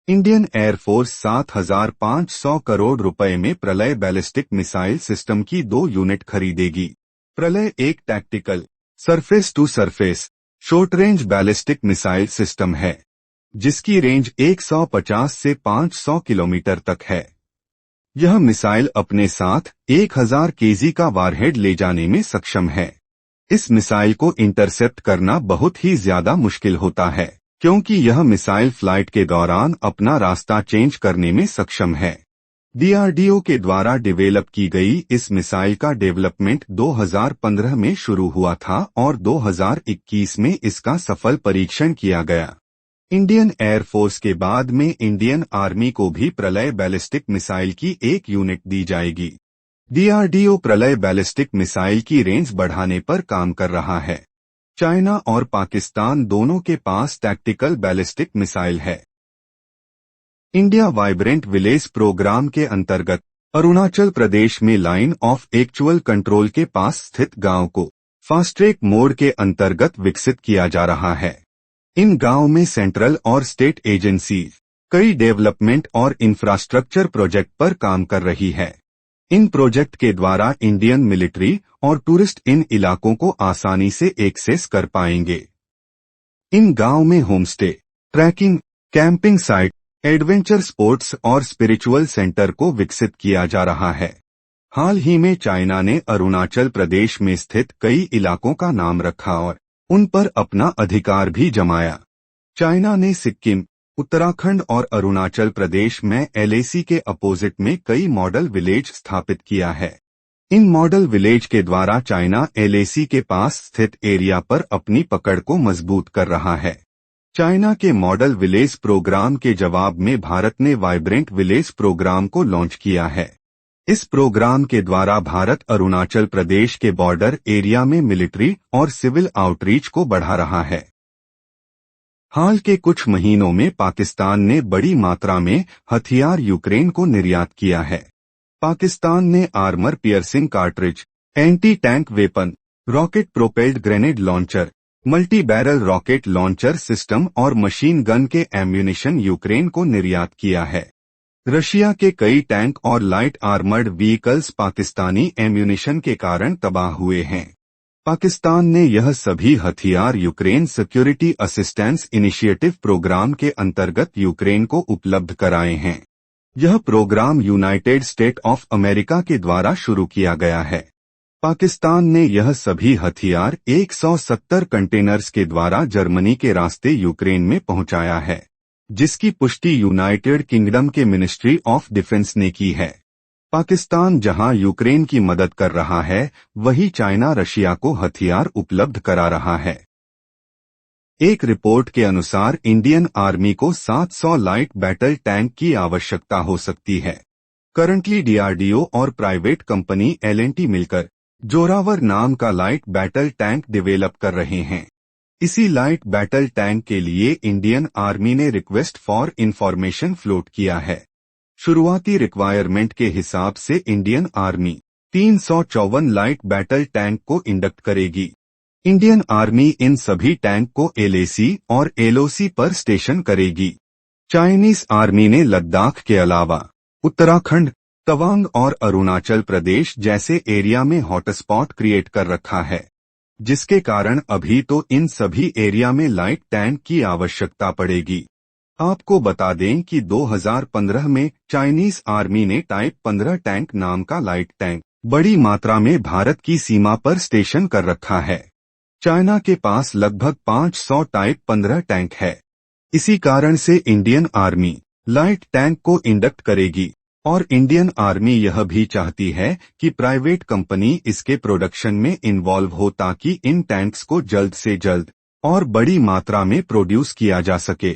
Indian air force 7,500 crore रुपए में प्रलय बैलिस्टिक मिसाइल सिस्टम की 2 यूनिट खरीदेगी। प्रलय एक tactical surface to surface short range ballistic missile system है, जिसकी रेंज 150 से 500 किलोमीटर तक है। यह मिसाइल अपने साथ 1000 केजी का वारहेड ले जाने में सक्षम है। इस मिसाइल को इंटरसेप्ट करना बहुत ही ज्यादा मुश्किल होता है, क्योंकि यह मिसाइल फ्लाइट के दौरान अपना रास्ता चेंज करने में सक्षम है। डीआरडीओ के द्वारा डेवलप की गई इस मिसाइल का डेवलपमेंट 2015 में शुरू हुआ था और 2021 में इसका सफल परीक्षण किया गया। इंडियन एयरफोर्स के बाद में इंडियन आर्मी को भी प्रलय बैलिस्टिक मिसाइल की 1 यूनिट दी जाएगी। डीआरडीओ प्रलय बैलिस्टिक मिसाइल की रेंज बढ़ाने पर काम कर रहा है। चाइना और पाकिस्तान दोनों के पास टैक्टिकल बैलिस्टिक मिसाइल है। इंडिया वाइब्रेंट विलेज प्रोग्राम के अंतर्गत अरुणाचल प्रदेश में लाइन ऑफ एक्चुअल कंट्रोल के पास स्थित गांव को फास्ट ट्रैक मोड के अंतर्गत विकसित किया जा रहा है। इन गांव में सेंट्रल और स्टेट एजेंसी कई डेवलपमेंट और इंफ्रास्ट्रक्चर प्रोजेक्ट पर काम कर रही है। इन प्रोजेक्ट के द्वारा इंडियन मिलिट्री और टूरिस्ट इन इलाकों को आसानी से एक्सेस कर पाएंगे। इन गांव में homestay, trekking, camping site, adventure sports और स्पिरिचुअल सेंटर को विकसित किया जा रहा है। हाल ही में चाइना ने अरुणाचल प्रदेश में स्थित कई इलाकों का नाम रखा और उन पर अपना अधिकार भी जमाया। चाइना ने सिक्किम, उत्तराखंड और अरुणाचल प्रदेश में एलएसी के अपोजिट में कई मॉडल विलेज स्थापित किया है। इन मॉडल विलेज के द्वारा चाइना एलएसी के पास स्थित एरिया पर अपनी पकड़ को मजबूत कर रहा है। चाइना के मॉडल विलेज प्रोग्राम के जवाब में भारत ने वाइब्रेंट विलेज प्रोग्राम को लॉन्च किया है। इस प्रोग्राम के द्वारा भारत अरुणाचल प्रदेश के बॉर्डर एरिया में मिलिट्री और सिविल आउटरीच को बढ़ा रहा है। हाल के कुछ महीनों में पाकिस्तान ने बड़ी मात्रा में हथियार यूक्रेन को निर्यात किया है। पाकिस्तान ने armour piercing cartridge, anti tank weapon, rocket propelled grenade launcher, multi barrel rocket launcher system और मशीन गन के एम्यूनिशन यूक्रेन को निर्यात किया है। रशिया के कई टैंक और light armoured vehicles Pakistani ammunition के कारण तबाह हुए हैं। पाकिस्तान ने यह सभी हथियार Ukraine security assistance initiative program के अंतर्गत यूक्रेन को उपलब्ध कराए हैं। यह program United State of America के द्वारा शुरू किया गया है। पाकिस्तान ने यह सभी हथियार 170 कंटेनर्स के द्वारा जर्मनी के रास्ते यूक्रेन में पहुंचाया है, जिसकी पुष्टि यूनाइटेड किंगडम के मिनिस्ट्री ऑफ डिफेंस ने की है। पाकिस्तान जहां यूक्रेन की मदद कर रहा है, वहीं चाइना रशिया को हथियार उपलब्ध करा रहा है। एक रिपोर्ट के अनुसार इंडियन आर्मी को 700 लाइट बैटल टैंक की आवश्यकता हो सकती है। करंटली डीआरडीओ और प्राइवेट कंपनी एल&टी मिलकर जोरावर नाम का लाइट बैटल टैंक डेवलप कर रहे हैं। इसी लाइट बैटल टैंक के लिए इंडियन आर्मी ने रिक्वेस्ट फॉर इंफॉर्मेशन फ्लोट किया है। शुरुआती रिक्वायरमेंट के हिसाब से Indian army 354 light battle tank को इंडक्ट करेगी। इंडियन आर्मी इन सभी टैंक को एलएसी और एलओसी पर स्टेशन करेगी। चाइनीज आर्मी ने लद्दाख के अलावा उत्तराखंड, तवांग और अरुणाचल प्रदेश जैसे एरिया में हॉटस्पॉट क्रिएट कर रखा है, जिसके कारण अभी तो इन सभी एरिया में लाइट टैंक की आवश्यकता पड़ेगी। आपको बता दें कि 2015 में चाइनीज आर्मी ने टाइप 15 टैंक नाम का लाइट टैंक बड़ी मात्रा में भारत की सीमा पर स्टेशन कर रखा है। चाइना के पास लगभग 500 टाइप 15 टैंक है। इसी कारण से इंडियन आर्मी लाइट टैंक को इंडक्ट करेगी और इंडियन आर्मी यह भी चाहती है कि प्राइवेट कंपनी इसके प्रोडक्शन में इन्वॉल्व हो, ताकि इन टैंक्स को जल्द से जल्द और बड़ी मात्रा में प्रोड्यूस किया जा सके।